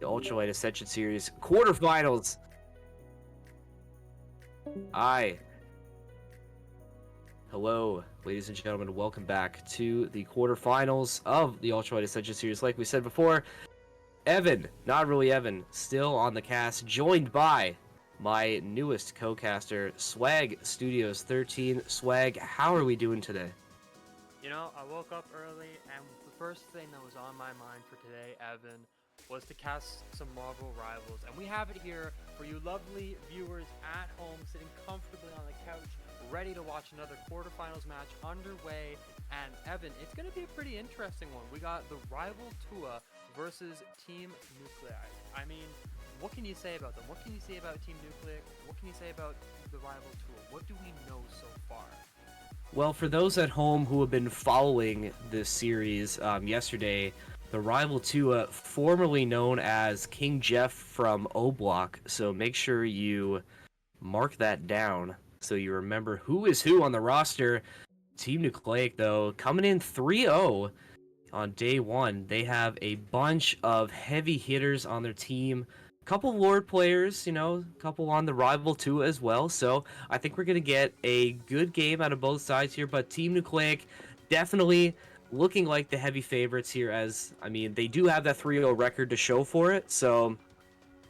the UltraLight Ascension Series quarterfinals. Hello, ladies and gentlemen. Welcome back to the quarterfinals of the UltraLight Ascension Series. Like we said before, Evan, not really Evan, still on the cast, joined by my newest co-caster, Swag Studios 13. Swag, how are we doing today? You know, I woke up early, and the first thing that was on my mind for today, Evan, was to cast some Marvel Rivals. And we have it here for you lovely viewers at home, sitting comfortably on the couch, ready to watch another quarterfinals match underway. And Evan, it's going to be a pretty interesting one. We got TheRivalTuah versus Team Nucleic. I mean, what can you say about them? What can you say about Team Nucleic? What can you say about TheRivalTuah? What do we know so far? Well, for those at home who have been following this series, yesterday, TheRivalTuah, formerly known as King Jeff from O Block, so make sure you mark that down so you remember who is who on the roster. Team Nucleic, though, coming in 3-0 on day one. They have a bunch of heavy hitters on their team. Couple Lord players, a couple on TheRivalTuah as well. So I think we're going to get a good game out of both sides here. But Team Nucleic definitely looking like the heavy favorites here, as, they do have that 3-0 record to show for it. So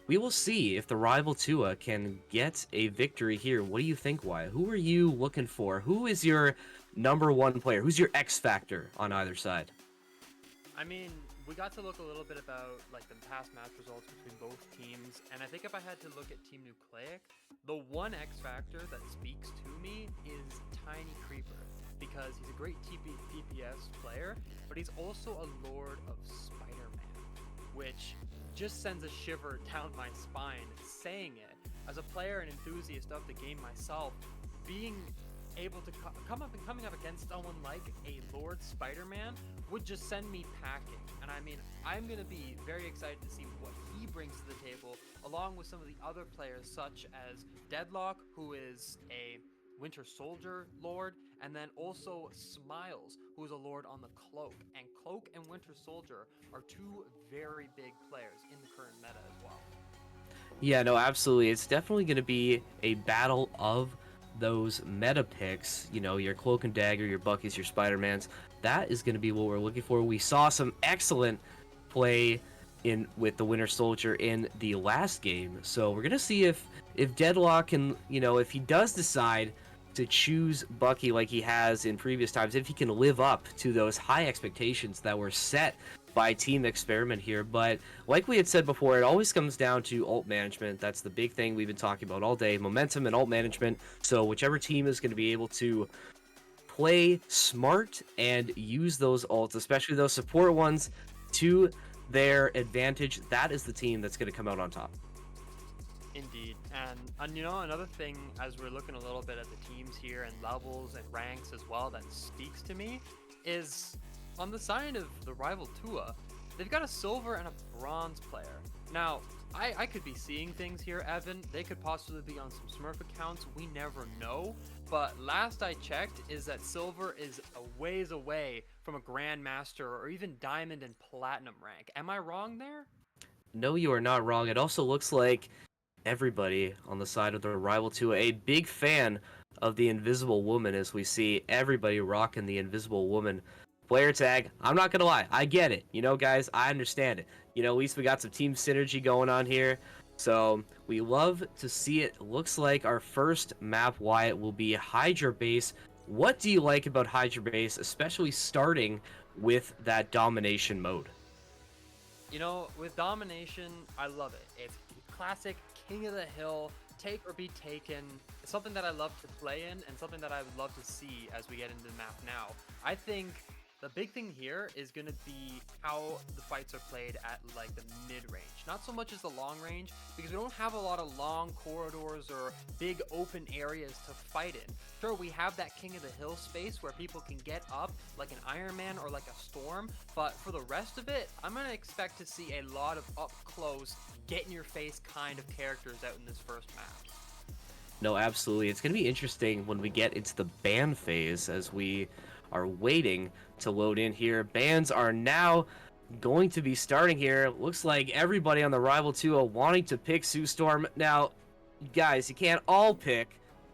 we will see if TheRivalTuah can get a victory here. What do you think, Wyatt? Who are you looking for? Who is your number one player? Who's your X factor on either side? I mean, we got to look a little bit about like the past match results between both teams, and I think if I had to look at Team Nucleic, the one X factor that speaks to me is Tiny Creeper, because he's a great DPS player, but he's also a Lord of Spider-Man, which just sends a shiver down my spine saying it. As a player and enthusiast of the game myself, being able to coming up against someone like a Lord Spider-Man would just send me packing. And I mean, I'm going to be very excited to see what he brings to the table, along with some of the other players such as Deadlock, who is a Winter Soldier Lord, and then also Smiles, who is a Lord on the Cloak. And Cloak and Winter Soldier are two very big players in the current meta as well. Yeah, no, absolutely. It's definitely going to be a battle of those meta picks, your Cloak and Dagger, your Buckies, your Spider-Mans. That is going to be what we're looking for. We saw some excellent play in with the Winter Soldier in the last game, so we're going to see if Deadlock can, if he does decide to choose Bucky like he has in previous times, if he can live up to those high expectations that were set by Team Experiment here. But like we had said before, it always comes down to ult management. That's the big thing we've been talking about all day, momentum and ult management. So whichever team is going to be able to play smart and use those ults, especially those support ones, to their advantage, that is the team that's going to come out on top. Indeed. And another thing, as we're looking a little bit at the teams here and levels and ranks as well, that speaks to me is on the side of TheRivalTuah, they've got a silver and a bronze player. Now, I could be seeing things here, Evan. They could possibly be on some Smurf accounts. We never know. But last I checked is that silver is a ways away from a Grandmaster or even Diamond and Platinum rank. Am I wrong there? No, you are not wrong. It also looks like everybody on the side of TheRivalTuah, a big fan of the Invisible Woman, as we see everybody rocking the Invisible Woman player tag. I'm not gonna lie, I get it. Guys, I understand it. At least we got some team synergy going on here. So we love to see it. Looks like our first map, Wyatt, will be Hydra Base. What do you like about Hydra Base, especially starting with that domination mode? With domination, I love it. It's classic King of the Hill, take or be taken. It's something that I love to play in and something that I would love to see as we get into the map now. I think the big thing here is going to be how the fights are played at like the mid-range. Not so much as the long range, because we don't have a lot of long corridors or big open areas to fight in. Sure, we have that King of the Hill space where people can get up like an Iron Man or like a Storm, but for the rest of it, I'm going to expect to see a lot of up-close, get-in-your-face kind of characters out in this first map. No, absolutely. It's going to be interesting when we get into the ban phase, as we are waiting to load in here. Bans are now going to be starting here. Looks like everybody on the Rival 2 wanting to pick Sue Storm. Now, guys, you can't all pick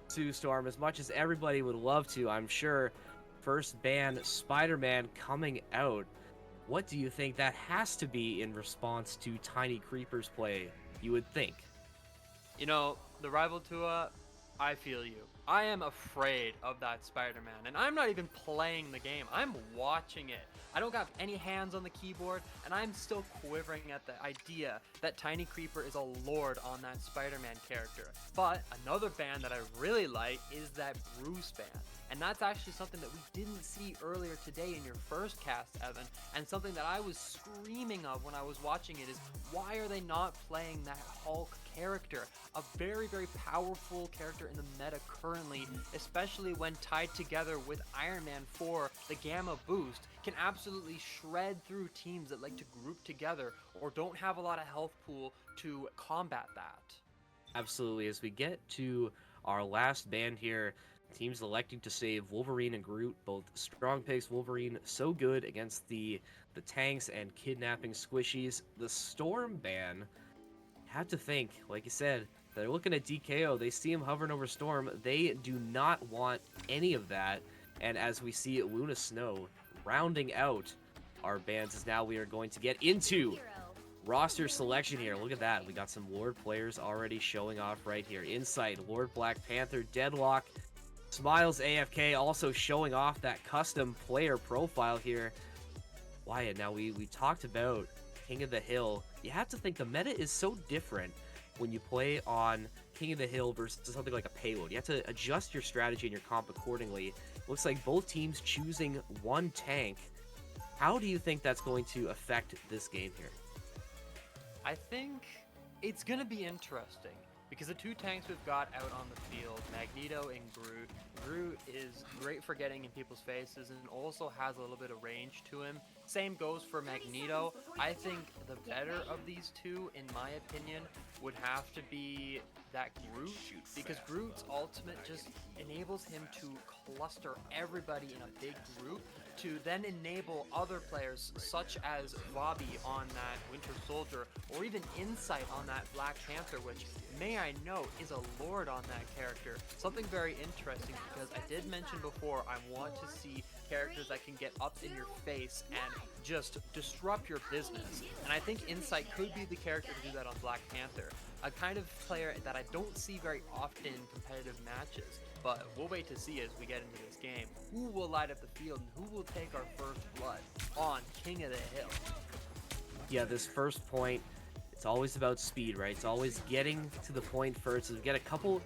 Sue Storm as much as everybody would love to, I'm sure. First ban, Spider-Man coming out. What do you think that has to be in response to Tiny Creeper's play, you would think? You know, TheRivalTuah, I feel you. I am afraid of that Spider-Man, and I'm not even playing the game. I'm watching it. I don't got any hands on the keyboard, and I'm still quivering at the idea that Tiny Creeper is a lord on that Spider-Man character. But another ban that I really like is that Bruce ban. And that's actually something that we didn't see earlier today in your first cast, Evan, and something that I was screaming of when I was watching it is, why are they not playing that Hulk character? A very, very powerful character in the meta currently, especially when tied together with Iron Man 4, the Gamma Boost, can absolutely shred through teams that like to group together or don't have a lot of health pool to combat that. Absolutely. As we get to our last ban here, teams electing to save Wolverine and Groot, both strong picks. Wolverine so good against the tanks and kidnapping squishies. The Storm ban, have to think, like you said, they're looking at DKO. They see him hovering over Storm. They do not want any of that. And as we see Luna Snow rounding out our bans, as now we are going to get into roster selection here. Look at that. We got some Lord players already showing off right here. Insight, Lord Black Panther, Deadlock, Smiles AFK also showing off that custom player profile here. Wyatt, now we talked about King of the Hill. You have to think the meta is so different when you play on King of the Hill versus something like a payload. You have to adjust your strategy and your comp accordingly. Looks like both teams choosing one tank. How do you think that's going to affect this game here? I think it's going to be interesting because the two tanks we've got out on the field, Magneto and Groot. Groot is great for getting in people's faces and also has a little bit of range to him. Same goes for Magneto. I think the better of these two, in my opinion, would have to be that Groot, because Groot's ultimate just enables him to cluster everybody in a big group to then enable other players such as Bobby on that Winter Soldier or even Insight on that Black Panther, which may I note is a lord on that character. Something very interesting, because I did mention before I want to see characters that can get up in your face and just disrupt your business, and I think Insight could be the character to do that on Black Panther, a kind of player that I don't see very often in competitive matches. But we'll wait to see as we get into this game who will light up the field and who will take our first blood on King of the Hill. Yeah, this first point, it's always about speed, right? It's always getting to the point first. So we get a couple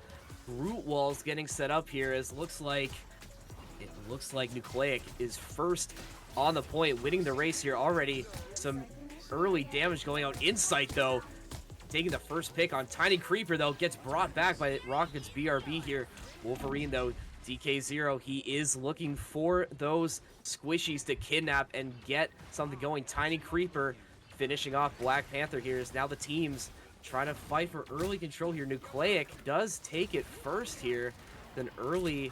Groot walls getting set up here, as it looks like Nucleic is first on the point, winning the race here already. Some early damage going out. Insight, though, taking the first pick on Tiny Creeper, though, gets brought back by Rocket's BRB here. Wolverine, though, DK0, he is looking for those squishies to kidnap and get something going. Tiny Creeper finishing off Black Panther here, as now the teams trying to fight for early control here. Nucleic does take it first here, then early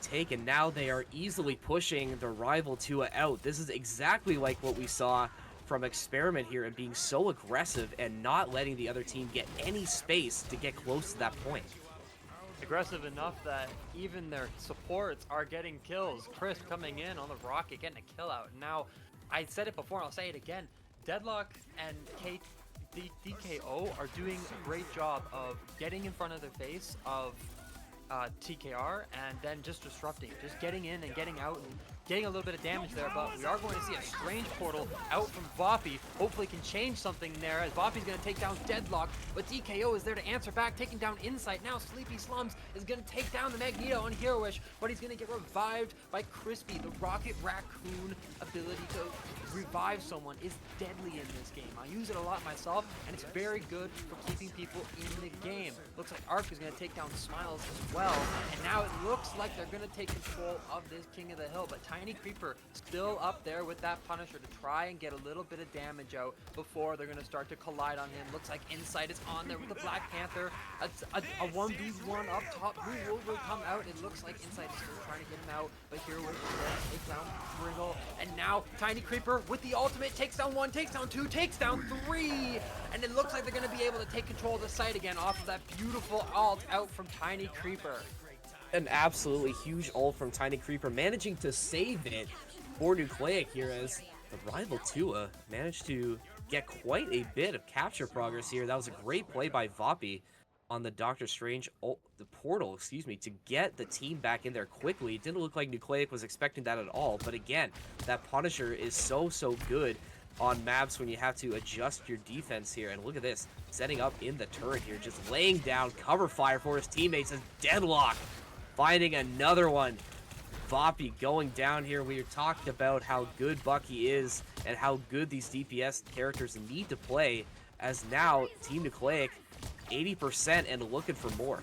take, and now they are easily pushing the TheRivalTuah out. This is exactly like what we saw from Experiment here, and being so aggressive and not letting the other team get any space to get close to that point. Aggressive enough that even their supports are getting kills. Chris coming in on the rocket, getting a kill out. Now, I said it before, and I'll say it again. Deadlock and DKO are doing a great job of getting in front of the face of TKR and then just disrupting, just getting in and getting out and getting a little bit of damage there. But we are going to see a strange portal out from Boppy. Hopefully can change something there, as Boppy's going to take down Deadlock, but DKO is there to answer back, taking down Insight. Now Sleepy Slums is going to take down the Magneto on Hero Wish, but he's going to get revived by Crispy. The Rocket Raccoon ability to revive someone is deadly in this game. I use it a lot myself, and it's very good for keeping people in the game. Looks like Arc is going to take down Smiles as well, and now it looks like they're going to take control of this King of the Hill, but Tiny Creeper still up there with that Punisher to try and get a little bit of damage out before they're going to start to collide on him. Looks like Insight is on there with the Black Panther. A 1v1 up top. Who will come out? It looks like Insight is still trying to get him out, but here we take down Briggle. And now Tiny Creeper with the ultimate takes down 1, takes down 2, takes down 3. And it looks like they're going to be able to take control of the site again off of that beautiful ult out from Tiny Creeper. An absolutely huge ult from Tiny Creeper, managing to save it for Nucleic here as the RivalTuah managed to get quite a bit of capture progress here. That was a great play by Voppy on the Doctor Strange the portal, excuse me, to get the team back in there quickly. It didn't look like Nucleic was expecting that at all, but again, that Punisher is so good on maps when you have to adjust your defense here. And look at this, setting up in the turret here, just laying down cover fire for his teammates as Deadlock finding another one. Voppy going down here. We talked about how good Bucky is and how good these DPS characters need to play, as now Team Nucleic 80% and looking for more.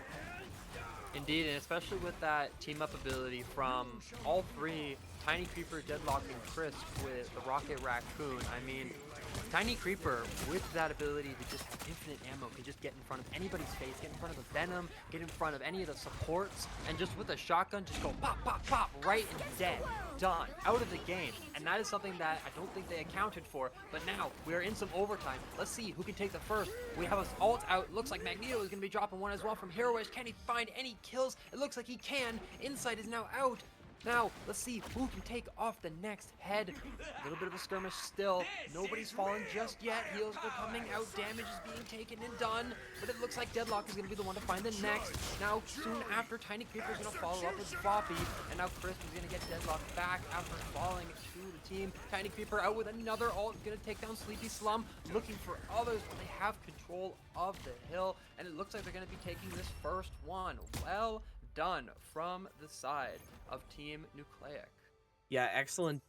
Indeed, and especially with that team-up ability from all three, Tiny Creeper, Deadlock, and Crisp with the Rocket Raccoon. I mean, Tiny Creeper, with that ability to just have infinite ammo, can just get in front of anybody's face, get in front of the Venom, get in front of any of the supports, and just with a shotgun, just go pop, pop, pop, right and dead. Done. Out of the game. And that is something that I don't think they accounted for. But now, we're in some overtime. Let's see who can take the first. We have us ult out. Looks like Magneto is going to be dropping one as well from Heroish. Can he find any kills? It looks like he can. Insight is now out. Now, let's see who can take off the next head. A little bit of a skirmish still. Nobody's fallen just yet. Heals are coming out. Damage is being taken and done. But it looks like Deadlock is going to be the one to find the next. Now, soon after, Tiny Creeper is going to follow up with Voppy. And now Chris is going to get Deadlock back after falling to the team. Tiny Creeper out with another ult. Going to take down Sleepy Slum. Looking for others, but they have control of the hill. And it looks like they're going to be taking this first one. Well done from the side of Team Nucleic. Yeah, excellent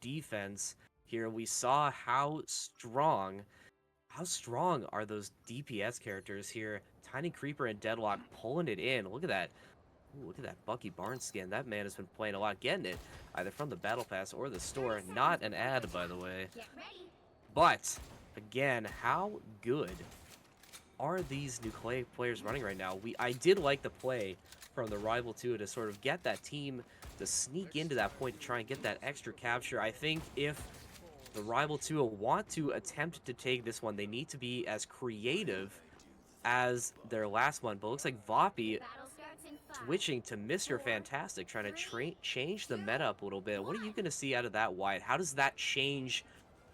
defense here. We saw how strong are those DPS characters here. Tiny Creeper and Deadlock pulling it in. Look at that. Ooh, look at that Bucky Barnes skin. That man has been playing a lot, getting it either from the Battle Pass or the store. Not an ad, by the way. But again, how good are these Nucleic players running right now? I did like the play from the RivalTuah to sort of get that team to sneak into that point to try and get that extra capture. I think if the RivalTuah want to attempt to take this one, they need to be as creative as their last one. But it looks like Voppy switching to Mr. Fantastic, trying to change the meta up a little bit. What are you going to see out of that, Wyatt? How does that change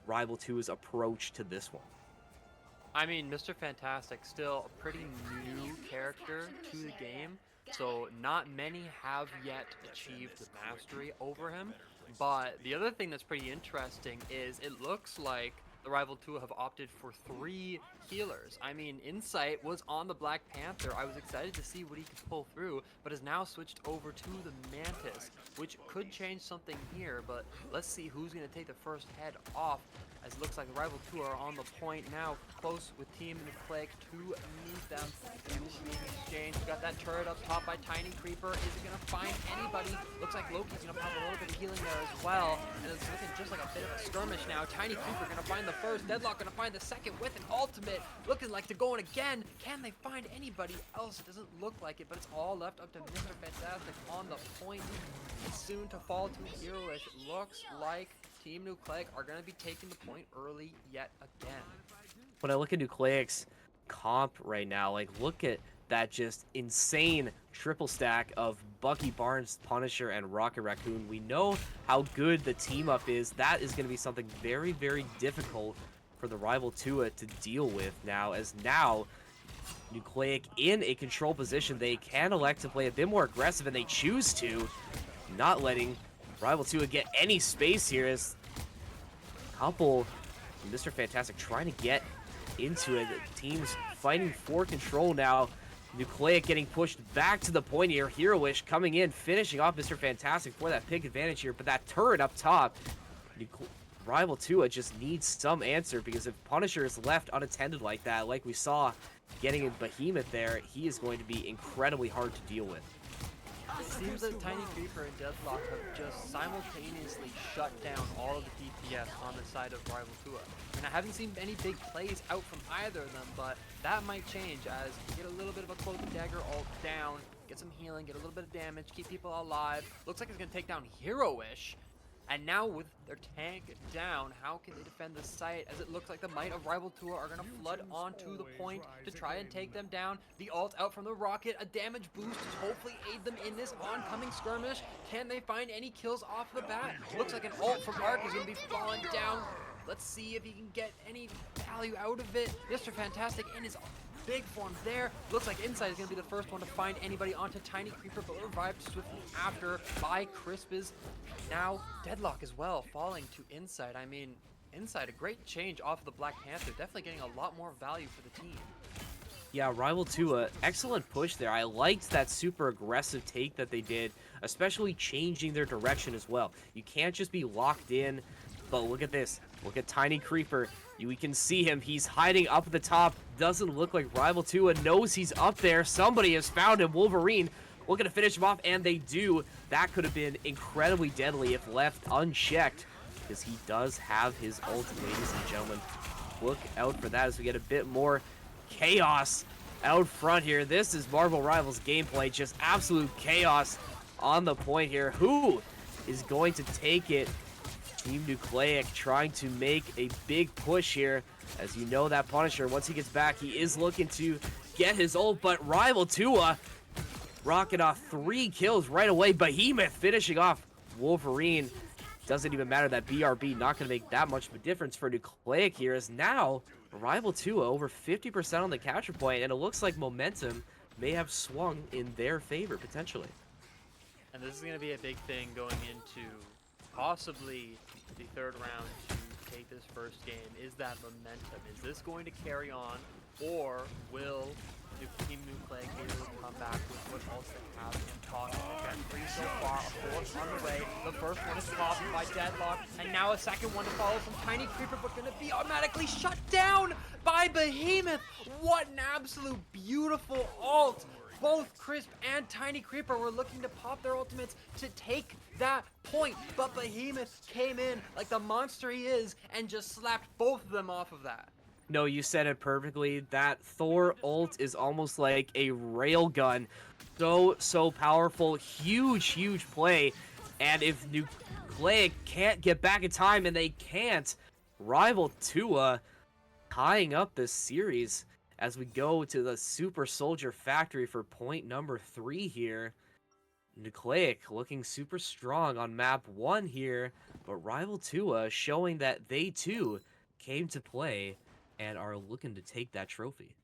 RivalTuah's approach to this one? I mean, Mr. Fantastic, still a pretty new character to the game, so not many have yet achieved the mastery over him. But the other thing that's pretty interesting is it looks like the RivalTuah have opted for 3 healers. I mean, Insight was on the Black Panther. I was excited to see what he could pull through, but has now switched over to the Mantis, which could change something here. But let's see who's going to take the first head off, as it looks like the RivalTuah are on the point now, close with Team Nucleic to meet them. Exchange. We got that turret up top by Tiny Creeper. Is it going to find anybody? Looks like Loki's going to pop a little bit of healing there as well. And it's looking just like a bit of a skirmish now. Tiny Creeper going to find the first. Deadlock going to find the second with an ultimate. Looking like they're going again. Can they find anybody else? It doesn't look like it, but it's all left up to Mr. Fantastic on the point. It's soon to fall to Heroish. Looks like Team Nucleic are going to be taking the point early yet again. When I look at Nucleic's comp right now, like, look at that just insane triple stack of Bucky Barnes, Punisher, and Rocket Raccoon. We know how good the team up is. That is going to be something very, very difficult for the RivalTuah to deal with now, as now Nucleic in a control position. They can elect to play a bit more aggressive, and they choose to, not letting RivalTuah get any space here, as a couple Mr. Fantastic trying to get into it. The team's fighting for control now. Nucleic getting pushed back to the point here. Heroish coming in, finishing off Mr. Fantastic for that pick advantage here. But that turret up top, RivalTuah just needs some answer, because if Punisher is left unattended like that, like we saw getting in Behemoth there, he is going to be incredibly hard to deal with. It seems that Tiny Creeper and Deadlock have just simultaneously shut down all of the DPS on the side of RivalTuah. And I haven't seen any big plays out from either of them, but that might change as you get a little bit of a Cloak and Dagger ult down, get some healing, get a little bit of damage, keep people alive. Looks like it's going to take down Hero-ish. And now with their tank down, how can they defend the site as it looks like the might of RivalTuah are going to flood onto the point to try and take them down. The ult out from the rocket, a damage boost to hopefully aid them in this oncoming skirmish. Can they find any kills off the bat? Looks like an ult from Ark is going to be falling down. Let's see if he can get any value out of it. Mr. Fantastic in his big form there. Looks like Inside is going to be the first one to find anybody onto Tiny Creeper, but revived swiftly after by Crispus. Now Deadlock as well, falling to Inside. I mean, Inside, a great change off of the Black Panther. Definitely getting a lot more value for the team. Yeah, RivalTuah, excellent push there. I liked that super aggressive take that they did, especially changing their direction as well. You can't just be locked in, but look at this. Look at Tiny Creeper. We can see him. He's hiding up at the top. Doesn't look like RivalTuah knows he's up there. Somebody has found him. Wolverine looking to finish him off, and they do. That could have been incredibly deadly if left unchecked, because he does have his ult, ladies and gentlemen. Look out for that as we get a bit more chaos out front here. This is Marvel Rivals gameplay. Just absolute chaos on the point here. Who is going to take it? Team Nucleic trying to make a big push here. As you know, that Punisher, once he gets back, he is looking to get his ult, but RivalTuah rocking off 3 kills right away. Behemoth finishing off Wolverine. Doesn't even matter that BRB not going to make that much of a difference for Nucleic here, as now RivalTuah over 50% on the capture point, and it looks like momentum may have swung in their favor potentially. And this is going to be a big thing going into possibly the third round to take this first game. Is that momentum? Is this going to carry on, or will Team Nucleic be able to come back with what else they have in talking? They've got 3 so far, a 4th on the way. The first one is popped by Deadlock, and now a second one to follow from Tiny Creeper, but going to be automatically shut down by Behemoth. What an absolute beautiful ult. Both Crisp and Tiny Creeper were looking to pop their ultimates to take that point, but Behemoth came in like the monster he is and just slapped both of them off of that. No, you said it perfectly. That Thor ult is almost like a railgun. So powerful. Huge play. And if Nucleic can't get back in time, and they can't, RivalTuah tying up this series as we go to the Super Soldier Factory for point number 3 here. Nucleic looking super strong on map 1 here, but RivalTuah showing that they too came to play and are looking to take that trophy.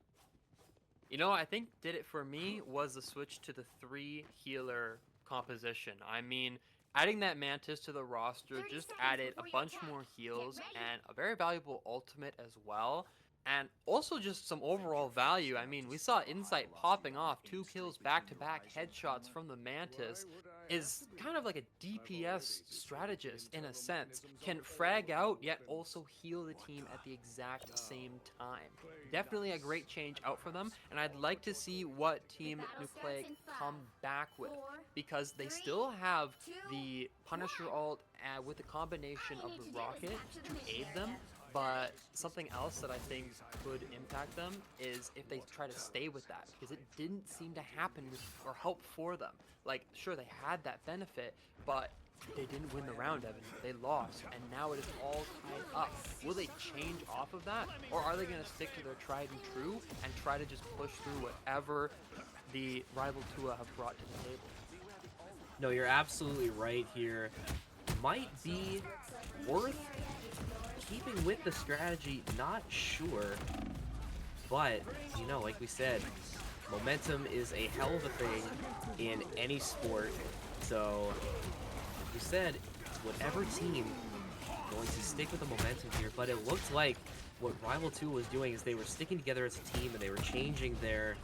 You know, I think did it for me was the switch to the 3 healer composition. I mean, adding that Mantis to the roster just added a bunch more heals and a very valuable ultimate as well. And also just some overall value. I mean, we saw Insight popping off 2 kills back-to-back headshots from the Mantis. Is kind of like a DPS strategist in a sense. Can frag out, yet also heal the team at the exact same time. Definitely a great change out for them, and I'd like to see what Team Nucleic come back with, because they still have the Punisher ult with the combination of the rocket to aid them. But something else that I think could impact them is if they try to stay with that, because it didn't seem to happen or help for them. Like, sure, they had that benefit, but they didn't win the round, Evan. They lost, and now it is all tied up. Will they change off of that, or are they going to stick to their tried and true and try to just push through whatever the RivalTuah have brought to the table? No, you're absolutely right here. Might be worth keeping with the strategy, not sure, but you know, like we said, momentum is a hell of a thing in any sport. So like we said, whatever team going to stick with the momentum here, but it looked like what RivalTuah was doing is they were sticking together as a team, and they were changing their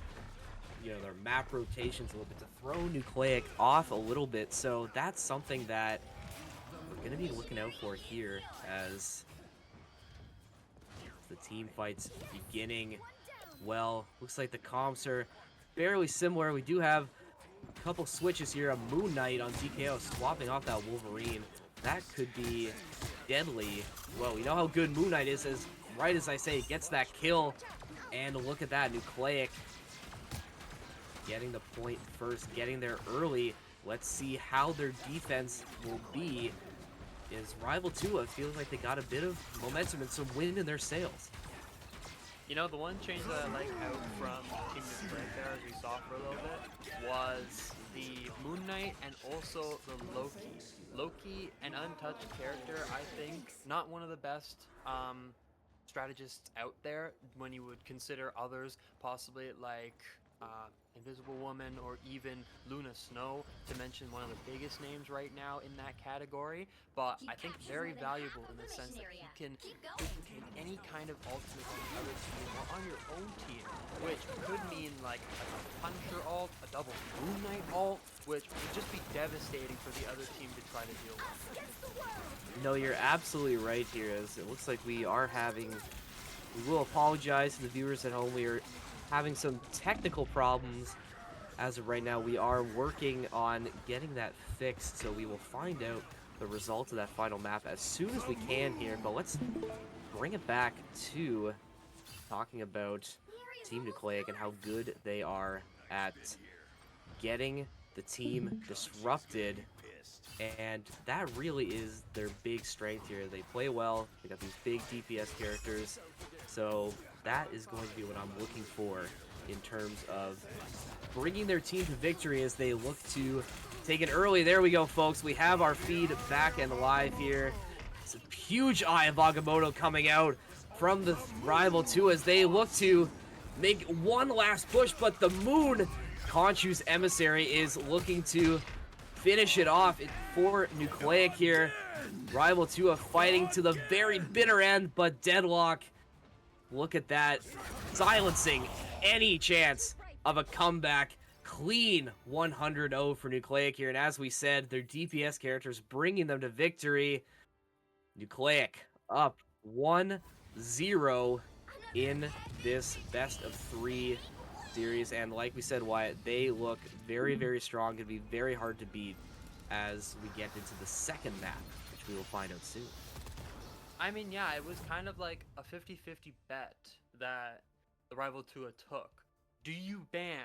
their map rotations a little bit to throw Nucleic off a little bit. So that's something that we're going to be looking out for here as the team fights beginning. Well, looks like the comps are fairly similar. We do have couple switches here. A Moon Knight on TKO, swapping off that Wolverine. That could be deadly. Well, we know how good Moon Knight is, as right as I say, gets that kill. And look at that, Nucleic getting the point first, getting there early. Let's see how their defense will be. Is TheRivalTuah feels like they got a bit of momentum and some wind in their sails. You know, the one change that I like out from Team Nucleic there, as we saw for a little bit, was the Moon Knight and also the Loki. Loki, an untouched character, I think, not one of the best strategists out there when you would consider others, possibly like Invisible Woman or even Luna Snow, to mention one of the biggest names right now in that category. But I think very valuable in the sense that he can duplicate any kind of ultimate on the other team or on your own team, which could mean like a Punisher ult, a double Moon Knight ult, which would just be devastating for the other team to try to deal with. No, you're absolutely right here, as it looks like we will apologize to the viewers at home. We are having some technical problems as of right now. We are working on getting that fixed, so we will find out the result of that final map as soon as we can here. But let's bring it back to talking about Team Nucleic and how good they are at getting the team disrupted. And that really is their big strength here. They play well. They got these big DPS characters. So that is going to be what I'm looking for in terms of bringing their team to victory as they look to take it early. There we go, folks. We have our feed back and live here. It's a huge Eye of Agamotto coming out from the TheRivalTuah as they look to make one last push, but the Moon Khonshu's Emissary is looking to finish it off for Nucleic here. TheRivalTuah fighting to the very bitter end, but Deadlock, look at that, silencing any chance of a comeback. Clean 100-0 for Nucleic here, and as we said, their DPS characters bringing them to victory. Nucleic up 1-0 in this best of 3 series, and like we said, Wyatt, they look very, very strong. Gonna be very hard to beat as we get into the second map, which we will find out soon. I mean, yeah, it was kind of like a 50-50 bet that TheRivalTuah took. Do you ban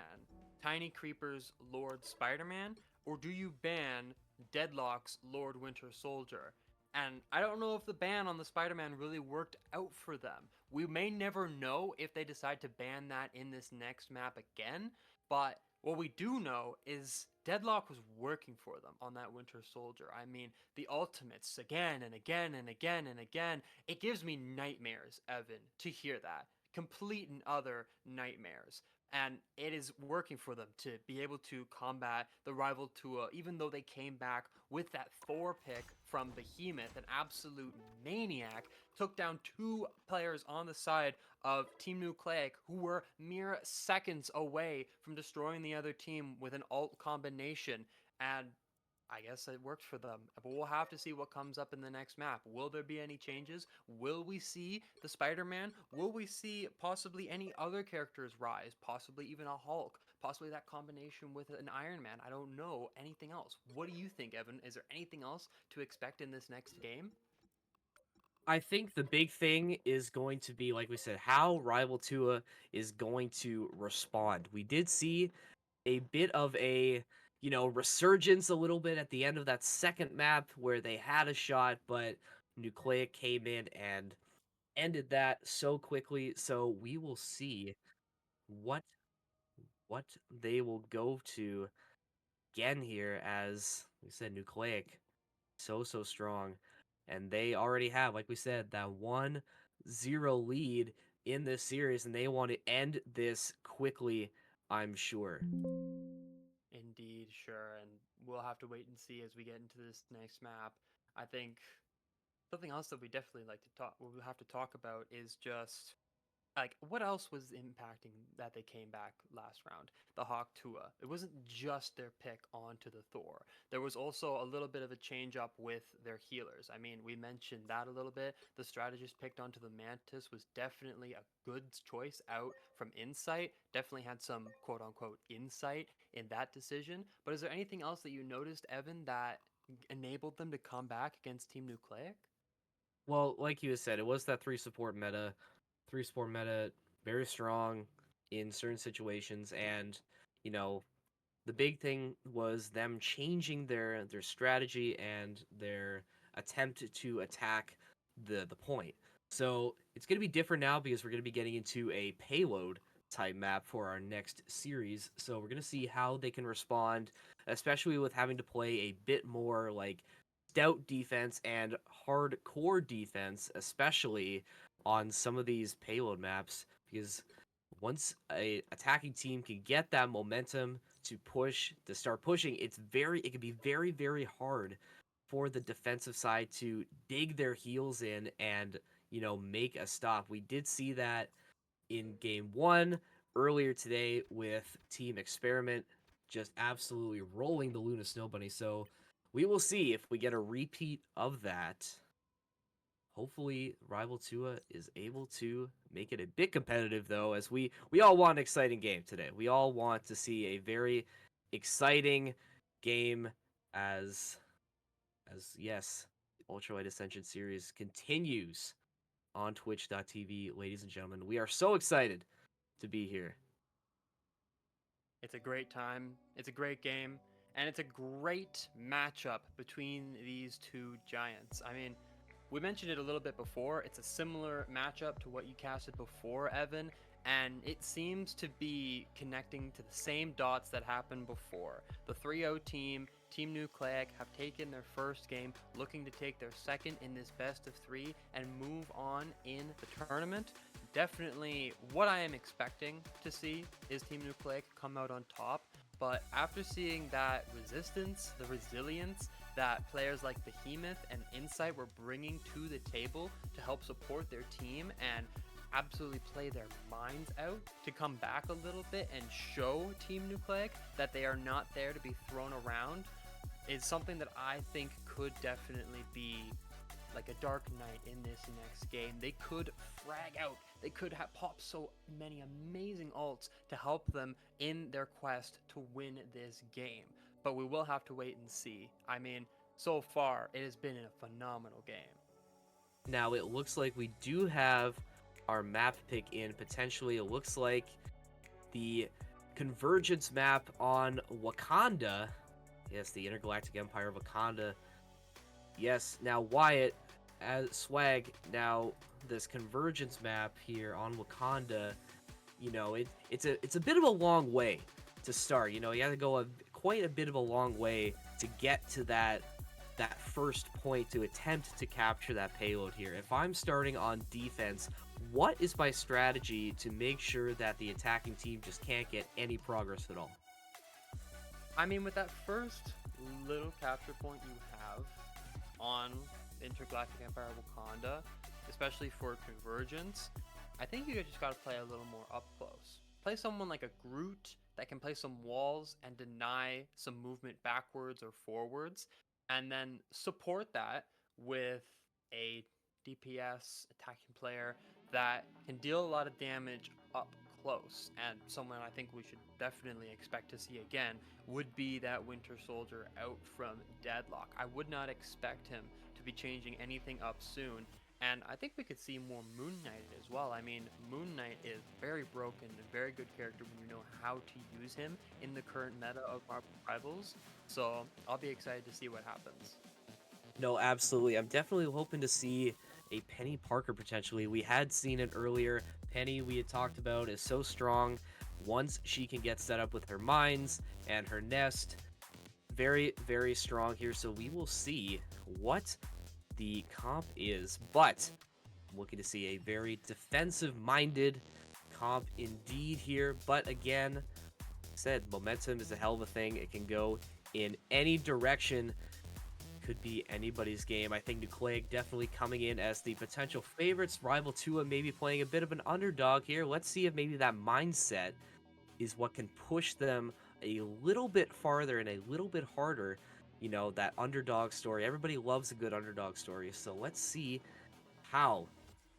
Tiny Creeper's Lord Spider-Man, or do you ban Deadlock's Lord Winter Soldier? And I don't know if the ban on the Spider-Man really worked out for them. We may never know if they decide to ban that in this next map again, but what we do know is Deadlock was working for them on that Winter Soldier. I mean, the ultimates again and again and again and again. It gives me nightmares, Evan, to hear that. Complete and utter nightmares. And it is working for them to be able to combat TheRivalTuah, even though they came back with that 4 pick from Behemoth, an absolute maniac, took down 2 players on the side of Team Nucleic who were mere seconds away from destroying the other team with an ult combination. And I guess it worked for them, but we'll have to see what comes up in the next map. Will there be any changes? Will we see the Spider-Man? Will we see possibly any other characters rise? Possibly even a Hulk? Possibly that combination with an Iron Man? I don't know. Anything else? What do you think, Evan? Is there anything else to expect in this next game? I think the big thing is going to be, like we said, how TheRivalTuah is going to respond. We did see a bit of a, resurgence a little bit at the end of that second map where they had a shot, but Nucleic came in and ended that so quickly. So we will see what they will go to again here, as we said, Nucleic so strong, and they already have, like we said, that 1-0 lead in this series, and they want to end this quickly, I'm sure. Indeed, sure, and we'll have to wait and see as we get into this next map. I think something else that we definitely like to talk, we'll have to talk about is just like what else was impacting that they came back last round? The Hawk Tua. It wasn't just their pick onto the Thor. There was also a little bit of a change up with their healers. I mean, we mentioned that a little bit. The strategist picked onto the Mantis was definitely a good choice out from Insight. Definitely had some quote unquote insight in that decision. But is there anything else that you noticed, Evan, that enabled them to come back against Team Nucleic? Well, like you said, it was that three support meta, very strong in certain situations, and you know the big thing was them changing their strategy and their attempt to attack the point. So it's going to be different now because we're going to be getting into a payload type map for our next series. So we're going to see how they can respond, especially with having to play a bit more like stout defense and hardcore defense, especially on some of these payload maps, because once a attacking team can get that momentum to start pushing, it can be very hard for the defensive side to dig their heels in and make a stop. We did see that in game 1 earlier today with Team Experiment just absolutely rolling the Luna Snow Bunny. So we will see if we get a repeat of that. Hopefully, Rival Tua is able to make it a bit competitive, though, as we all want an exciting game today. We all want to see a very exciting game as yes, UltraLight Ascension Series continues on Twitch.tv, ladies and gentlemen. We are so excited to be here. It's a great time. It's a great game. And it's a great matchup between these two giants. I mean, we mentioned it a little bit before. It's a similar matchup to what you casted before, Evan. And it seems to be connecting to the same dots that happened before. The 3-0 team, Team Nucleic, have taken their first game, looking to take their second in this best of 3 and move on in the tournament. Definitely what I am expecting to see is Team Nucleic come out on top. But after seeing that resistance, the resilience that players like Behemoth and Insight were bringing to the table to help support their team and absolutely play their minds out to come back a little bit and show Team Nucleic that they are not there to be thrown around, is something that I think could definitely be like a dark knight in this next game. They could frag out. They could have popped so many amazing ults to help them in their quest to win this game. But we will have to wait and see. I mean, so far, it has been a phenomenal game. Now, it looks like we do have our map pick in. Potentially, it looks like the Convergence map on Wakanda. Yes, the Intergalactic Empire of Wakanda. Yes, now Wyatt, as Swag, now this Convergence map here on Wakanda, it's a bit of a long way to start. You have to go quite a bit of a long way to get to that first point to attempt to capture that payload here. If I'm starting on defense, what is my strategy to make sure that the attacking team just can't get any progress at all? I mean, with that first little capture point you have on Intergalactic Empire Wakanda, especially for Convergence, I think you just got to play a little more up close. Play someone like a Groot that can play some walls and deny some movement backwards or forwards, and then support that with a DPS attacking player that can deal a lot of damage up close. And someone I think we should definitely expect to see again would be that Winter Soldier out from Deadlock. I would not expect him to be changing anything up soon. And I think we could see more Moon Knight as well. I mean, Moon Knight is very broken and very good character when you know how to use him in the current meta of Marvel Rivals. So I'll be excited to see what happens. No, absolutely. I'm definitely hoping to see a Penny Parker potentially. We had seen it earlier. Penny, we had talked about, is so strong once she can get set up with her mines and her nest. Very strong here. So we will see what the comp is. But I'm looking to see a very defensive-minded comp indeed here. But again, said momentum is a hell of a thing. It can go in any direction. could be anybody's game. I think Nucleic definitely coming in as the potential favorites. RivalTuah maybe playing a bit of an underdog here. Let's see if maybe that mindset is what can push them a little bit farther and a little bit harder. You know, that underdog story. Everybody loves a good underdog story. So let's see how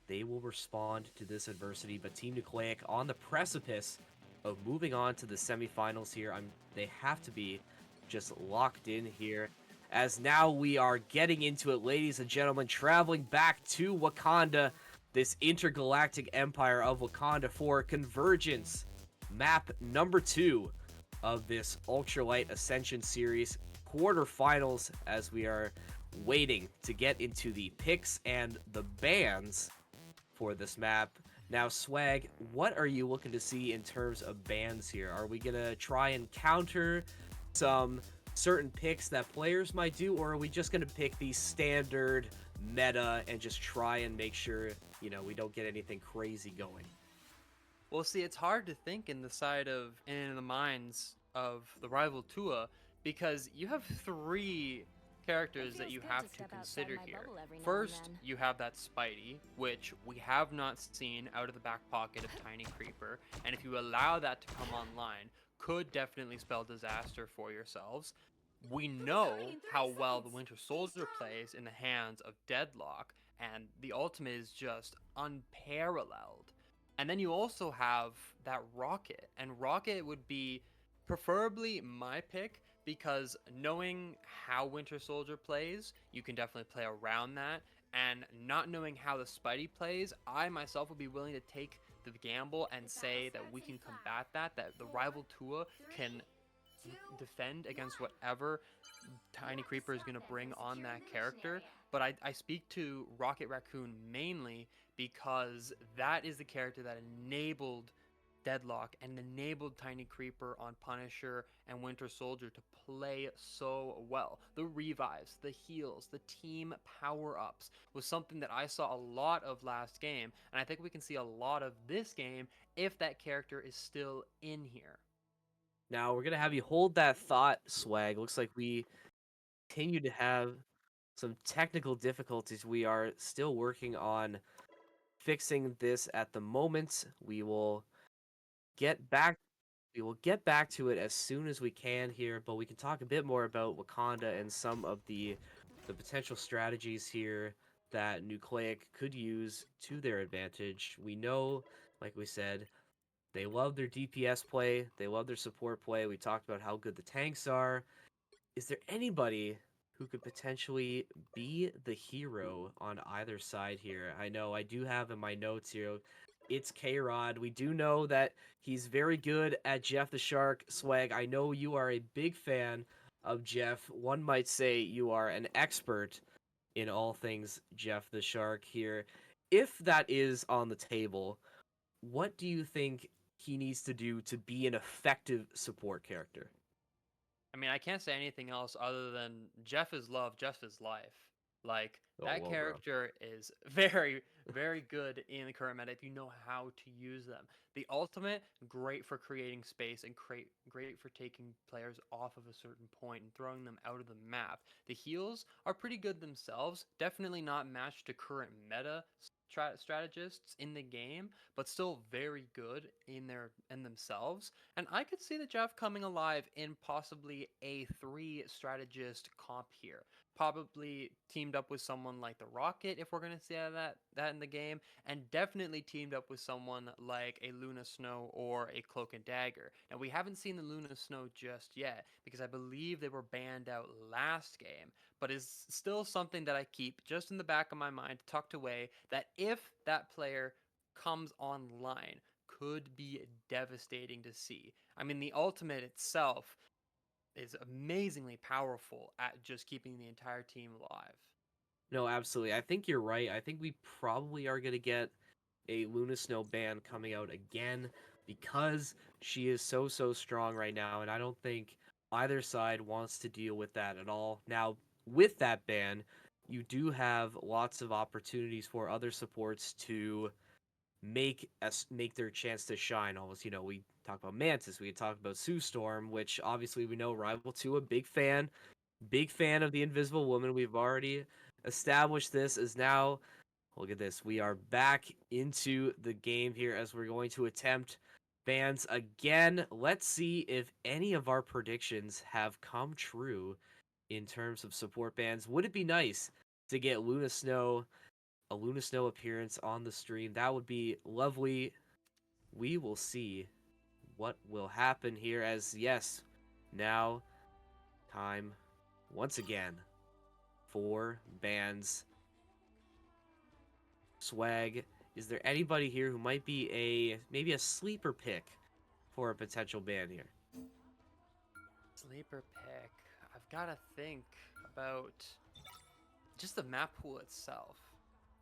they will respond to this adversity. But Team Nucleic on the precipice of moving on to the semifinals here. They have to be just locked in here. As now we are getting into it, ladies and gentlemen, traveling back to Wakanda, this intergalactic empire of Wakanda for Convergence, map number 2 of this Ultralight Ascension Series quarterfinals, as we are waiting to get into the picks and the bans for this map. Now, Swag, what are you looking to see in terms of bans here? Are we going to try and counter some certain picks that players might do, or are we just going to pick the standard meta and just try and make sure, you know, we don't get anything crazy going? Well, see, it's hard to think in the minds of the rival Tua because you have three characters that you have to consider here. First, you have that Spidey, which we have not seen out of the back pocket of Tiny Creeper, and if you allow that to come online, could definitely spell disaster for yourselves. We know how well the Winter Soldier plays in the hands of Deadlock, and the ultimate is just unparalleled. And then you also have that Rocket, and Rocket would be preferably my pick because knowing how Winter Soldier plays, you can definitely play around that. And not knowing how the Spidey plays, I myself would be willing to take the gamble and say that we can combat that the rival Tua can defend against whatever Tiny Creeper is going to bring on that character. But I speak to Rocket Raccoon mainly because that is the character that enabled Deadlock and enabled Tiny Creeper on Punisher and Winter Soldier to play so well. The revives, the heals, the team power ups was something that I saw a lot of last game, and I think we can see a lot of this game if that character is still in here. Now, we're going to have you hold that thought, Swag. Looks like we continue to have some technical difficulties. We are still working on fixing this at the moment. Get back we will get back to it as soon as we can here, but we can talk a bit more about Wakanda and some of the potential strategies here that Nucleic could use to their advantage. We know, like we said, they love their DPS play, they love their support play. We talked about how good the tanks are. Is there anybody who could potentially be the hero on either side here? I know I do have in my notes here, it's K-Rod. We do know that he's very good at Jeff the Shark. Swag, I know you are a big fan of Jeff. One might say you are an expert in all things Jeff the Shark here. If that is on the table, what do you think he needs to do to be an effective support character? I mean, I can't say anything else other than Jeff is love, Jeff is life. Like, Oh, that well, bro. character is very, very good in the current meta if you know how to use them. The ultimate, great for creating space and great for taking players off of a certain point and throwing them out of the map. The heals are pretty good themselves, definitely not matched to current meta strategists in the game, but still very good in themselves. And I could see the Jeff coming alive in possibly a 3 strategist comp here. Probably teamed up with someone like the Rocket if we're gonna see that in the game, and definitely teamed up with someone like a Luna Snow or a Cloak and Dagger. Now we haven't seen the Luna Snow just yet because I believe they were banned out last game, but is still something that I keep just in the back of my mind tucked away that if that player comes online could be devastating to see. I mean, the ultimate itself is amazingly powerful at just keeping the entire team alive. No, absolutely. I think you're right. I think we probably are going to get a Luna Snow ban coming out again because she is so strong right now, and I don't think either side wants to deal with that at all. Now, with that ban, you do have lots of opportunities for other supports to make their chance to shine. Almost, you know, we talk about Mantis, we talk about Sue Storm, which obviously we know Rival 2 a big fan. Big fan of the Invisible Woman. We've already established this as now. Look at this. We are back into the game here as we're going to attempt bans again. Let's see if any of our predictions have come true in terms of support bans. Would it be nice to get Luna Snow, a Luna Snow appearance on the stream? That would be lovely. We will see what will happen here as, yes, now time once again for bans. Swag, is there anybody here who might be maybe a sleeper pick for a potential ban here? Sleeper pick. I've got to think about just the map pool itself.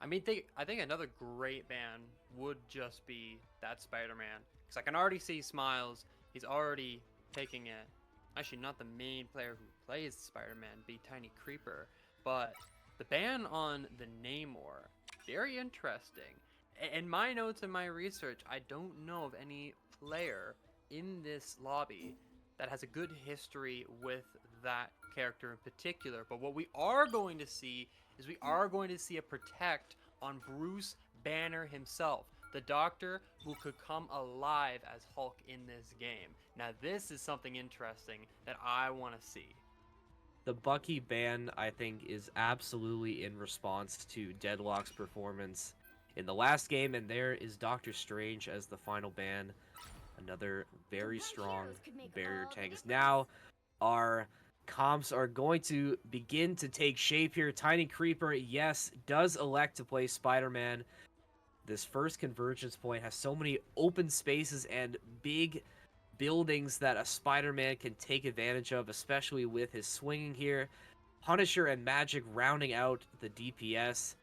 I mean, I think another great ban would just be that Spider-Man. Because I can already see Smiles. He's already taking it. Actually, not the main player who plays Spider-Man, be Tiny Creeper. But the ban on the Namor, very interesting. In my notes and my research, I don't know of any player in this lobby that has a good history with that character in particular. But what we are going to see is we are going to see a protect on Bruce Banner himself, the Doctor who could come alive as Hulk in this game. Now this is something interesting that I want to see. The Bucky ban, I think, is absolutely in response to Deadlock's performance in the last game, and there is Doctor Strange as the final ban. Another very strong barrier tank. Is now our comps are going to begin to take shape here. Tiny Creeper, yes, does elect to play Spider-Man. This first convergence point has so many open spaces and big buildings that a Spider-Man can take advantage of, especially with his swinging here. Punisher and Magic rounding out the DPS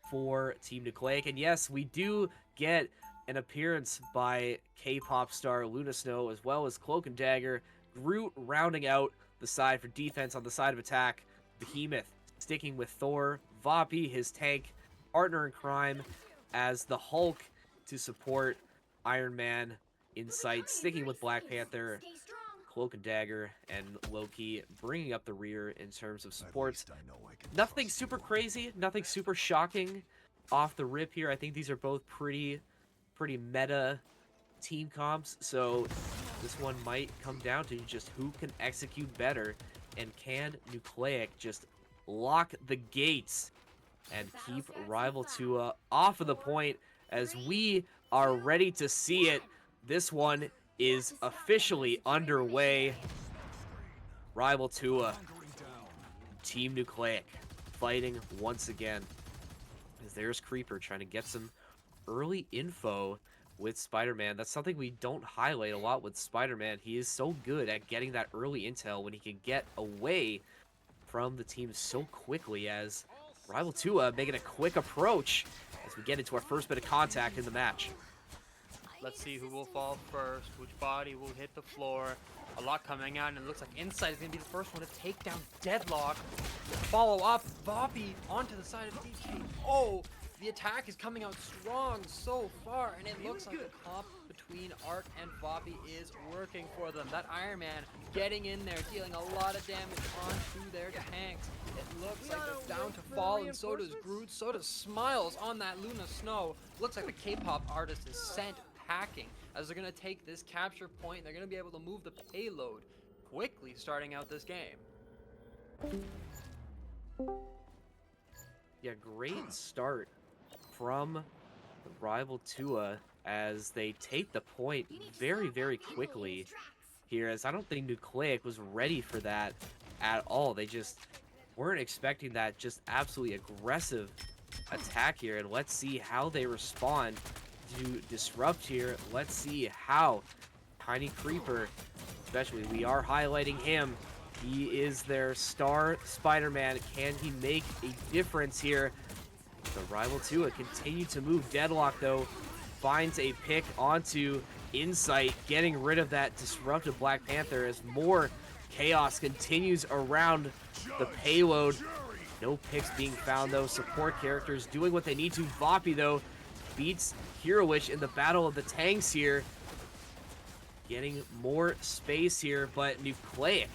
for Team Nucleic. And yes, we do get an appearance by K-pop star Luna Snow, as well as Cloak and Dagger. Groot rounding out the side for defense. On the side of attack, Behemoth sticking with Thor. Voppy, his tank partner in crime, as the Hulk to support Iron Man in sight, sticking with Black Panther. Cloak and Dagger and Loki bringing up the rear in terms of supports. Nothing super crazy, nothing super shocking off the rip here. I think these are both pretty meta team comps, so this one might come down to just who can execute better, and can Nucleic just lock the gates and keep RivalTuah off of the point as we are ready to see it. This one is officially underway. RivalTuah, Team Nucleic, fighting once again. As there's Creeper trying to get some early info with Spider-Man. That's something we don't highlight a lot with Spider-Man. He is so good at getting that early intel when he can get away from the team so quickly, as RivalTuah making a quick approach as we get into our first bit of contact in the match. Let's see who will fall first, which body will hit the floor. A lot coming out, and it looks like Inside is going to be the first one to take down Deadlock. Follow up, Voppy onto the side of DK. Oh, the attack is coming out strong so far, and it looks like the comp between Art and Voppy is working for them. That Iron Man getting in there, dealing a lot of damage onto their tanks. It looks like they're down to fall, and so does Groot, so does Smiles on that Luna Snow. Looks like the K-pop artist is sent packing as they're going to take this capture point. They're going to be able to move the payload quickly starting out this game. Yeah, great start from RivalTuah as they take the point very quickly here, as I don't think Nucleic was ready for that at all. They just weren't expecting that just absolutely aggressive attack here, and let's see how they respond to disrupt here. Let's see how Tiny Creeper, especially, we are highlighting him. He is their star Spider-Man. Can he make a difference here? The RivalTuah continue to move. Deadlock, though, finds a pick onto Insight, getting rid of that disruptive Black Panther as more chaos continues around the payload. No picks being found, though. Support characters doing what they need to. Voppy, though, beats Heroish in the battle of the tanks here. getting more space here, but Nucleic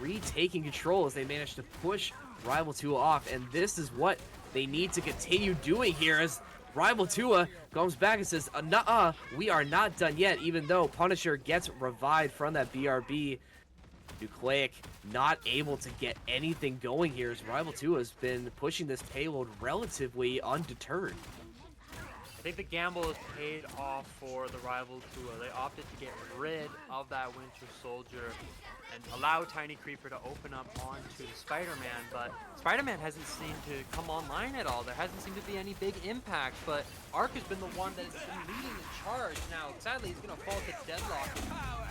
retaking control as they manage to push TheRivalTuah off, and this is what they need to continue doing here as TheRivalTuah comes back and says, nuh-uh, we are not done yet, even though Punisher gets revived from that BRB. Nucleic not able to get anything going here as TheRivalTuah has been pushing this payload relatively undeterred. I think the gamble is paid off for TheRivalTuah. They opted to get rid of that Winter Soldier and allow Tiny Creeper to open up onto Spider-Man, but Spider-Man hasn't seemed to come online at all. There hasn't seemed to be any big impact, but Arc has been the one that has been leading the charge. Now, sadly, he's going to fall to Deadlock.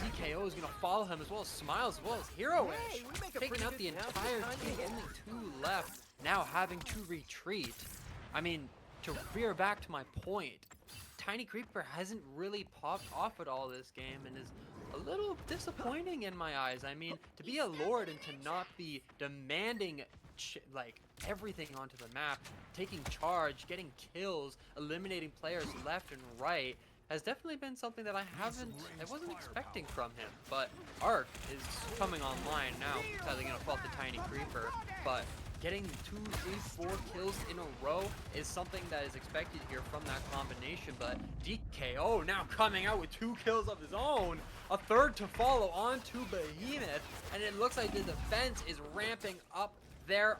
DKO is going to follow him, as well as Smiles, as well as Hero-ish. Taking out the entire team, only 2 left, now having to retreat. I mean, to veer back to my point, Tiny Creeper hasn't really popped off at all this game and is a little disappointing in my eyes. I mean, to be a Lord and to not be demanding like everything onto the map, taking charge, getting kills, eliminating players left and right, has definitely been something that I wasn't expecting from him. But Arc is coming online now. Sadly gonna fall to Tiny Creeper, but getting 2, 3, 4 kills in a row is something that is expected here from that combination, but DKO now coming out with 2 kills of his own, a 3rd to follow onto Behemoth, and it looks like the defense is ramping up their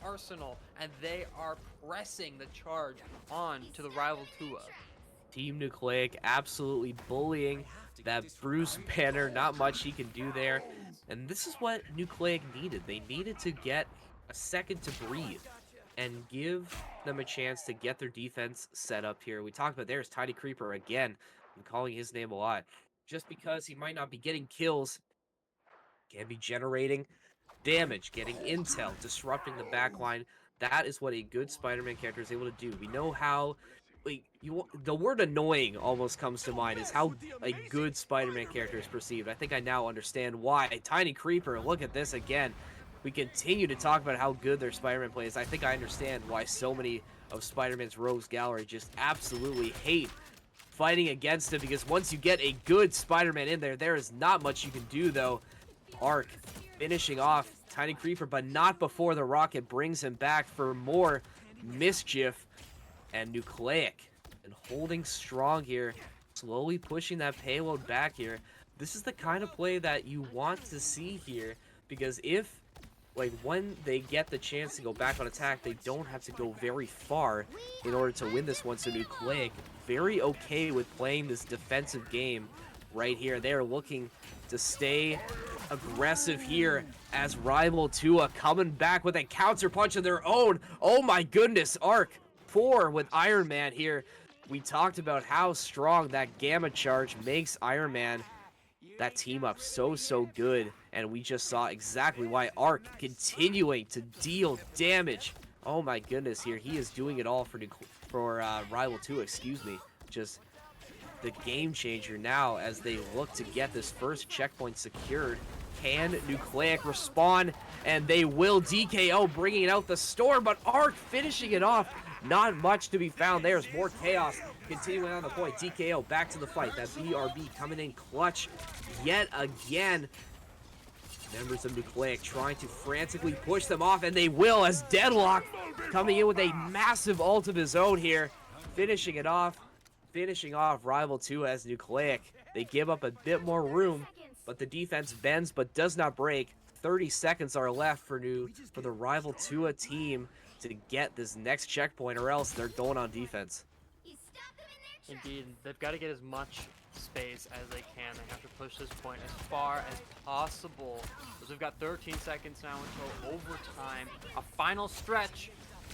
arsenal, and they are pressing the charge on to TheRivalTuah. Team Nucleic absolutely bullying that Bruce Banner. Not much he can do there. And this is what Nucleic needed. They needed to get a second to breathe and give them a chance to get their defense set up here. We talked about there's Tiny Creeper again. I'm calling his name a lot. Just because he might not be getting kills, can be generating damage, getting intel, disrupting the backline. That is what a good Spider-Man character is able to do. We know how, like, the word annoying almost comes to mind is how a good Spider-Man character is perceived. I think I now understand why. Tiny Creeper, look at this again. We continue to talk about how good their Spider-Man play is. I think I understand why so many of Spider-Man's rogues gallery just absolutely hate fighting against him, because once you get a good Spider-Man in there, there is not much you can do, though. Arc finishing off Tiny Creeper, but not before the rocket brings him back for more mischief. And Nucleic and holding strong here, slowly pushing that payload back here. This is the kind of play that you want to see here, because if, like, when they get the chance to go back on attack, they don't have to go very far in order to win this one. So Nucleic, very okay with playing this defensive game right here. They are looking to stay aggressive here as TheRivalTuah coming back with a counter punch of their own. Oh my goodness, Arc 4 with Iron Man here. We talked about how strong that Gamma Charge makes Iron Man, that team up so good, and we just saw exactly why. Arc continuing to deal damage. Oh my goodness, here he is doing it all for TheRivalTuah, excuse me. Just the game changer now as they look to get this first checkpoint secured. Can Nucleic respond? And they will. DKO bringing out the storm, but Arc finishing it off. Not much to be found. There's more chaos continuing on the point. DKO back to the fight. That BRB coming in clutch yet again. Members of Nucleic trying to frantically push them off, and they will, as Deadlock coming in with a massive ult of his own here. Finishing it off. Finishing off TheRivalTuah as Nucleic. They give up a bit more room, but the defense bends but does not break. 30 seconds are left for the TheRivalTuah team to get this next checkpoint, or else they're going on defense. Indeed, they've got to get as much space as they can. They have to push this point as far as possible. So we've got 13 seconds now until overtime. A final stretch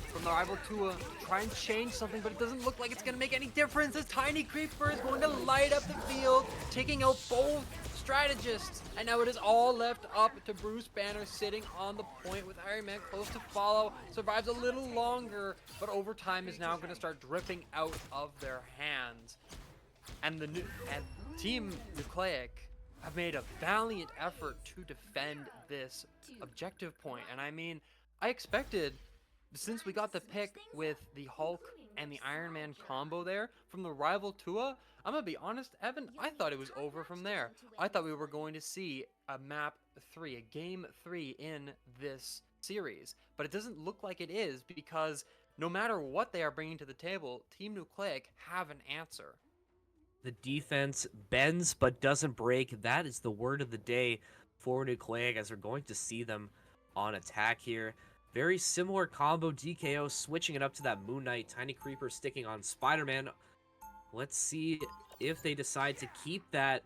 from TheRivalTuah to try and change something, but it doesn't look like it's going to make any difference as Tiny Creeper is going to light up the field, taking out both strategists. And now it is all left up to Bruce Banner sitting on the point with Iron Man close to follow. Survives a little longer, but overtime is now going to start dripping out of their hands. And Team Nucleic have made a valiant effort to defend this objective point. And I mean, I expected, since we got the pick with the Hulk and the Iron Man combo there from the TheRivalTuah, I'm going to be honest, Evan, I thought it was over from there. I thought we were going to see a map 3, a game 3 in this series, but it doesn't look like it is, because no matter what they are bringing to the table, Team Nucleic have an answer. The defense bends but doesn't break. That is the word of the day for Nucleic, as we're going to see them on attack here. Very similar combo, DKO switching it up to that Moon Knight, Tiny Creeper sticking on Spider-Man. Let's see if they decide to keep that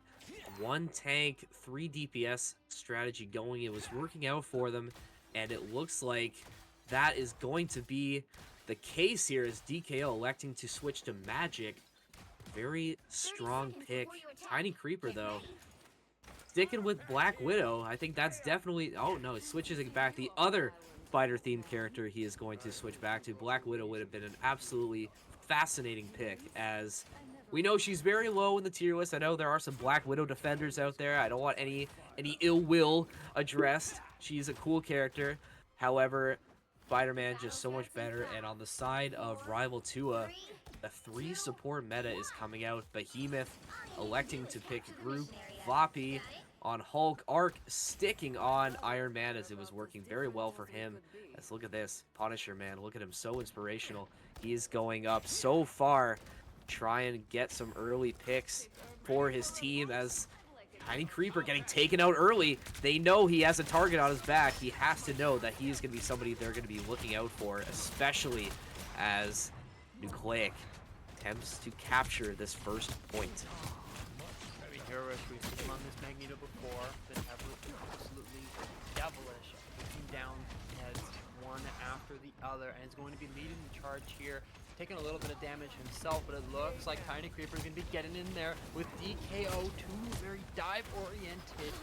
1 tank, 3 DPS strategy going. It was working out for them, and it looks like that is going to be the case here, as DKO electing to switch to Magic. Very strong pick. Tiny Creeper, though, sticking with Black Widow. I think that's definitely... Oh, no, he switches it back. The other fighter-themed character he is going to switch back to. Black Widow would have been an absolutely fascinating pick, as we know she's very low in the tier list. I know there are some Black Widow defenders out there. I don't want any ill will addressed. She's a cool character. However, Spider-Man just so much better. And on the side of TheRivalTuah, a 3 support meta is coming out. Behemoth electing to pick Groot, Vapi on Hulk, Arc sticking on Iron Man, as it was working very well for him. Let's look at this. Punisher, man, look at him, so inspirational. He is going up so far, try and get some early picks for his team, as Tiny Creeper getting taken out early. They know he has a target on his back. He has to know that he is going to be somebody they're going to be looking out for, especially as Nucleic attempts to capture this first point. Heroic, we've seen him on this Magneto before, been absolutely devilish, taking down heads one after the other, and is going to be leading the charge here, taking a little bit of damage himself, but it looks like Tiny Creeper is going to be getting in there with DKO. 2 very dive-oriented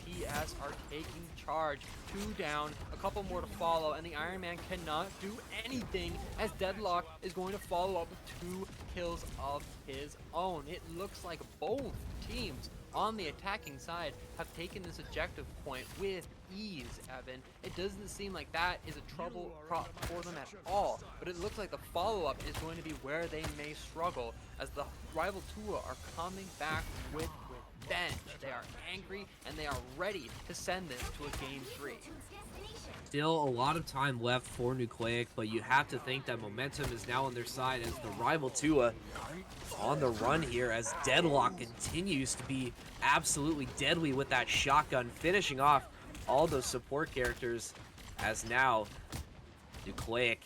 DPS are taking charge. 2 down, a couple more to follow, and the Iron Man cannot do anything, as Deadlock is going to follow up with 2 kills of his own. It looks like both teams on the attacking side have taken this objective point with ease, Evan. It doesn't seem like that is a trouble for them at all, but it looks like the follow-up is going to be where they may struggle, as the TheRivalTuah are coming back with revenge. They are angry, and they are ready to send this to a game 3. Still a lot of time left for Nucleic, but you have to think that momentum is now on their side, as the TheRivalTuah on the run here, as Deadlock continues to be absolutely deadly with that shotgun, finishing off all those support characters, as now Nucleic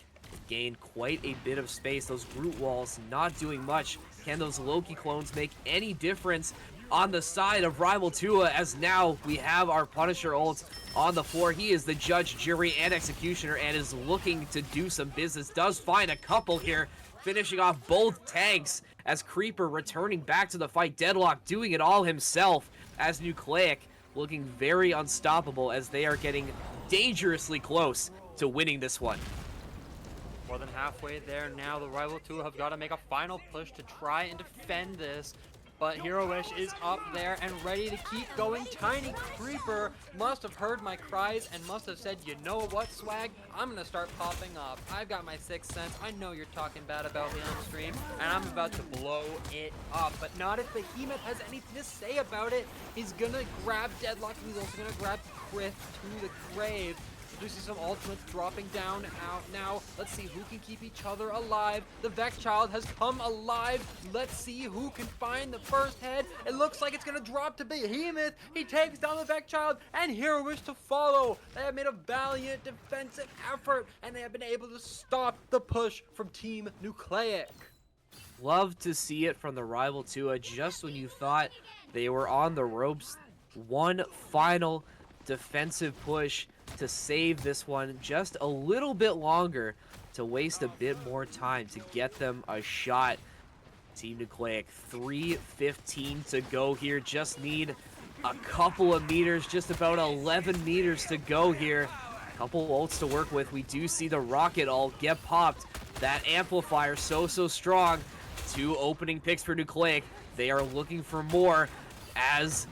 gained quite a bit of space. Those Groot walls not doing much. Can those Loki clones make any difference on the side of TheRivalTuah, as now we have our Punisher ult on the floor? He is the judge, jury, and executioner, and is looking to do some business. Does find a couple here, finishing off both tanks, as Creeper returning back to the fight. Deadlock doing it all himself, as Nucleic looking very unstoppable, as they are getting dangerously close to winning this one. More than halfway there now. The TheRivalTuah have got to make a final push to try and defend this. But Heroish is up there and ready to keep going. Tiny Creeper must have heard my cries and must have said, you know what, Swag? I'm going to start popping off. I've got my 6th sense. I know you're talking bad about me on stream, and I'm about to blow it up. But not if Behemoth has anything to say about it. He's going to grab Deadlock, and he's also going to grab Krith to the grave. We see some ultimates dropping down out now. Let's see who can keep each other alive. The Vec Child has come alive. Let's see who can find the first head. It looks like it's going to drop to Behemoth. He takes down the Vec Child, and Heroish to follow. They have made a valiant defensive effort, and they have been able to stop the push from Team Nucleic. Love to see it from the TheRivalTuah, just when you thought they were on the ropes. One final defensive push to save this one just a little bit longer, to waste a bit more time to get them a shot. Team Nucleic, 3:15 to go here. Just need a couple of meters, just about 11 meters to go here. A couple ults to work with. We do see the rocket ult get popped. That amplifier so strong. 2 opening picks for Nucleic. They are looking for more as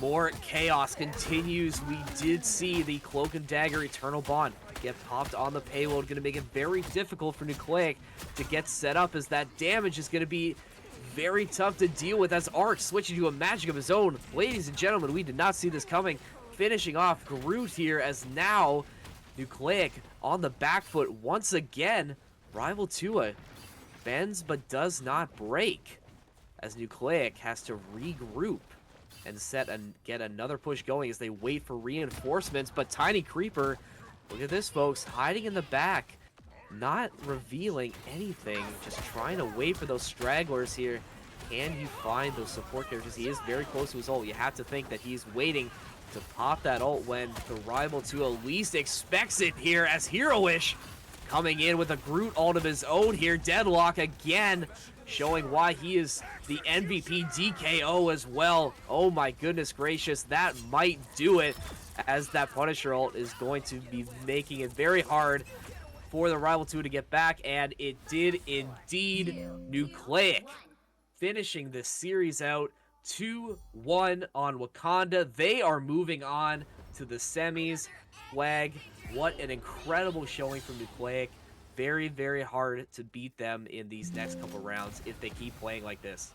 more chaos continues. We did see the Cloak and Dagger Eternal Bond get popped on the payload. Going to make it very difficult for Nucleic to get set up, as that damage is going to be very tough to deal with as Arc switching to a magic of his own. Ladies and gentlemen, we did not see this coming. Finishing off Groot here, as now Nucleic on the back foot once again. RivalTuah bends but does not break, as Nucleic has to regroup and get another push going as they wait for reinforcements. But Tiny Creeper, look at this, folks, hiding in the back, not revealing anything, just trying to wait for those stragglers here. Can he find those support characters? He is very close to his ult. You have to think that he's waiting to pop that ult when the RivalTuah least expects it here, as Heroish coming in with a Groot ult of his own here. Deadlock again, showing why he is the MVP DKO as well. Oh my goodness gracious, that might do it, as that Punisher ult is going to be making it very hard for the RivalTuah to get back, and it did indeed. Nucleic finishing this series out 2-1 on Wakanda. They are moving on to the semis. Flag, what an incredible showing from Nucleic. Very, very hard to beat them in these next couple rounds if they keep playing like this.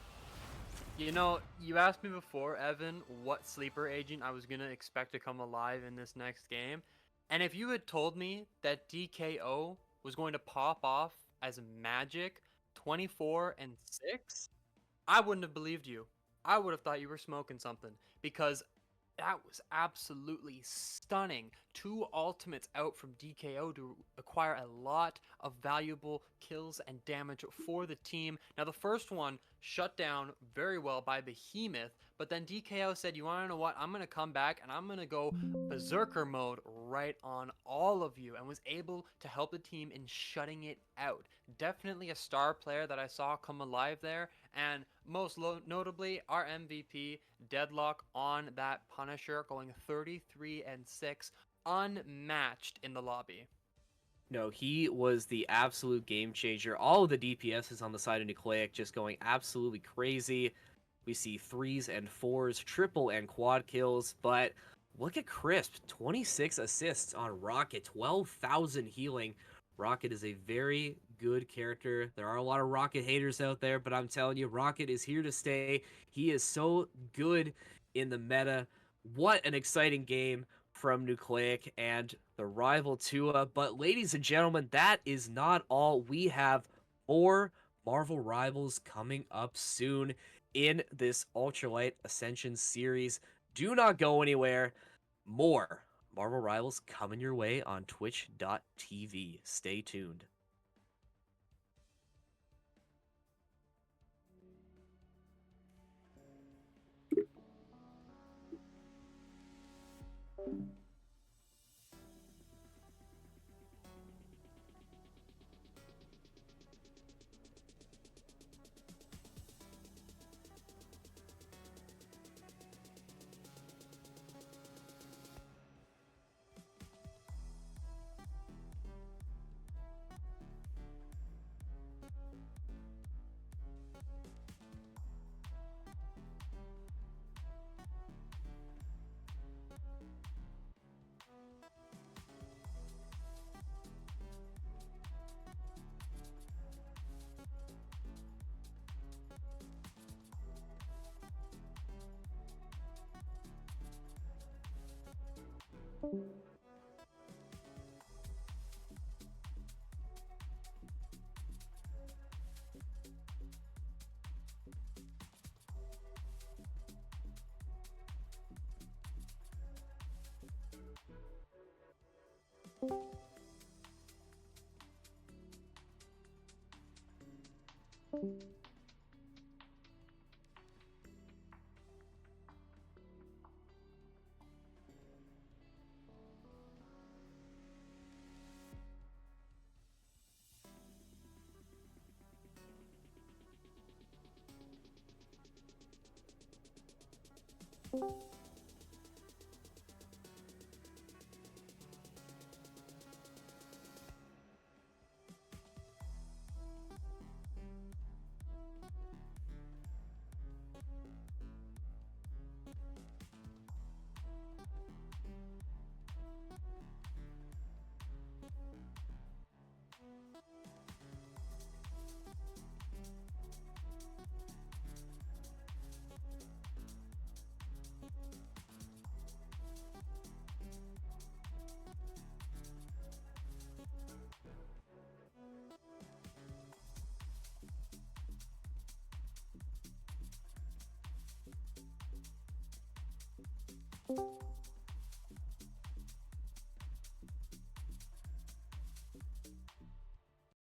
You know, you asked me before, Evan, what sleeper agent I was going to expect to come alive in this next game. And if you had told me that DKO was going to pop off as Magic 24-6, I wouldn't have believed you. I would have thought you were smoking something, because that was absolutely stunning. 2 ultimates out from DKO to acquire a lot of valuable kills and damage for the team. Now, the first one shut down very well by Behemoth, but then DKO said, you want to know what? I'm going to come back and I'm going to go Berserker mode right on all of you, and was able to help the team in shutting it out. Definitely a star player that I saw come alive there, and most notably our MVP Deadlock on that Punisher, going 33-6, unmatched in the lobby. No, he was the absolute game changer. All of the DPSs on the side of Nucleic just going absolutely crazy. We see 3s and 4s, triple and quad kills, but look at Crisp, 26 assists on Rocket, 12,000 healing. Rocket is a very good character. There are a lot of Rocket haters out there, but I'm telling you, Rocket is here to stay. He is so good in the meta. What an exciting game from Nucleic and the RivalTuah. But ladies and gentlemen, that is not all. We have 4 Marvel Rivals coming up soon in this UltraLight Ascension Series. Do not go anywhere. More Marvel Rivals coming your way on twitch.tv. Stay tuned. you.